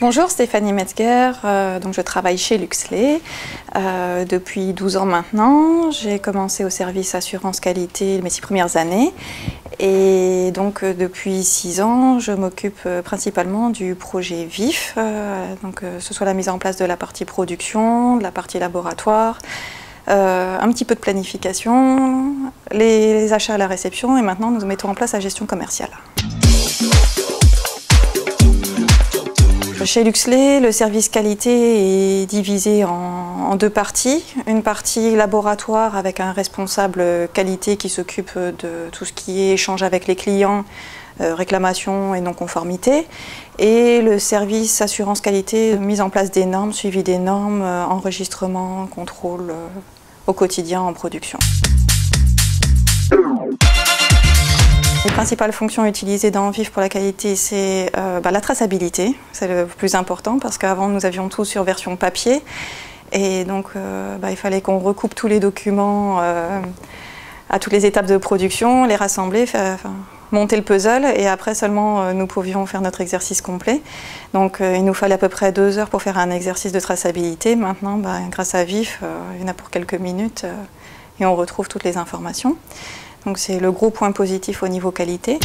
Bonjour, Stéphanie Metzger, donc je travaille chez Luxley depuis 12 ans maintenant. J'ai commencé au service assurance qualité mes 6 premières années et donc depuis 6 ans je m'occupe principalement du projet VIF, ce soit la mise en place de la partie production, de la partie laboratoire, un petit peu de planification, les achats à la réception et maintenant nous mettons en place la gestion commerciale. Chez Luxley, le service qualité est divisé en deux parties. Une partie laboratoire avec un responsable qualité qui s'occupe de tout ce qui est échange avec les clients, réclamation et non-conformité. Et le service assurance qualité, mise en place des normes, suivi des normes, enregistrement, contrôle au quotidien en production. Les principales fonctions utilisées dans VIF pour la qualité, c'est la traçabilité, c'est le plus important parce qu'avant nous avions tout sur version papier et donc il fallait qu'on recoupe tous les documents à toutes les étapes de production, les rassembler, monter le puzzle et après seulement nous pouvions faire notre exercice complet. Donc il nous fallait à peu près 2 heures pour faire un exercice de traçabilité. Maintenant, grâce à VIF, il y en a pour quelques minutes et on retrouve toutes les informations. Donc c'est le gros point positif au niveau qualité.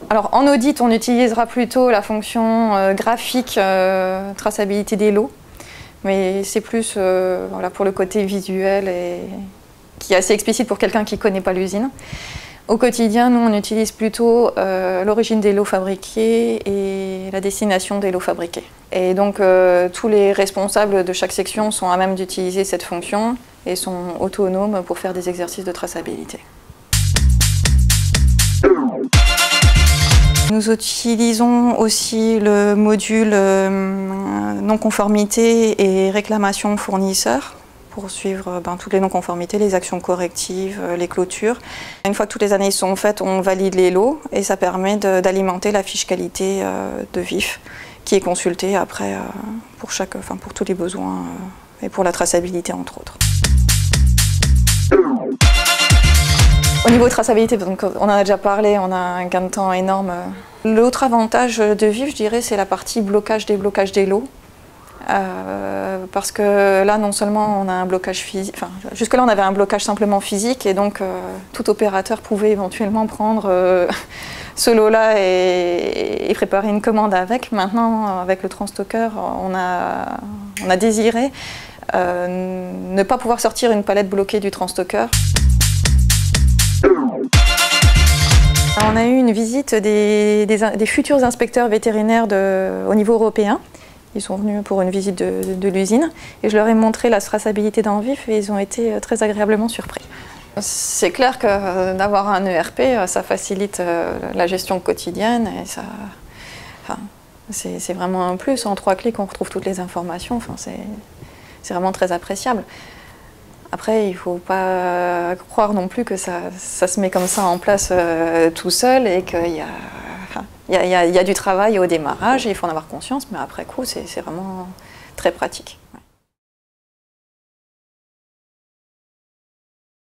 Alors en audit, on utilisera plutôt la fonction graphique traçabilité des lots, mais c'est plus pour le côté visuel et qui est assez explicite pour quelqu'un qui ne connaît pas l'usine. Au quotidien, nous on utilise plutôt l'origine des lots fabriqués et la destination des lots fabriqués. Et donc tous les responsables de chaque section sont à même d'utiliser cette fonction et sont autonomes pour faire des exercices de traçabilité. Nous utilisons aussi le module non-conformité et réclamation fournisseur pour suivre toutes les non-conformités, les actions correctives, les clôtures. Une fois que toutes les analyses sont faites, on valide les lots et ça permet d'alimenter la fiche qualité de VIF qui est consultée après pour tous les besoins et pour la traçabilité entre autres. Au niveau de traçabilité, donc on en a déjà parlé, on a un gain de temps énorme. L'autre avantage de VIF, je dirais, c'est la partie blocage-déblocage des lots. Parce que là, non seulement on a un blocage physique, jusque-là on avait un blocage simplement physique et donc tout opérateur pouvait éventuellement prendre ce lot-là et préparer une commande avec. Maintenant, avec le transstocker, on a désiré ne pas pouvoir sortir une palette bloquée du transstocker. On a eu une visite des futurs inspecteurs vétérinaires au niveau européen. Ils sont venus pour une visite de l'usine et je leur ai montré la traçabilité dans VIF et ils ont été très agréablement surpris. C'est clair que d'avoir un ERP, ça facilite la gestion quotidienne et c'est vraiment un plus. En 3 clics, on retrouve toutes les informations. C'est vraiment très appréciable. Après, il ne faut pas croire non plus que ça se met comme ça en place tout seul et qu'il y a du travail au démarrage et il faut en avoir conscience, mais après coup, c'est vraiment très pratique.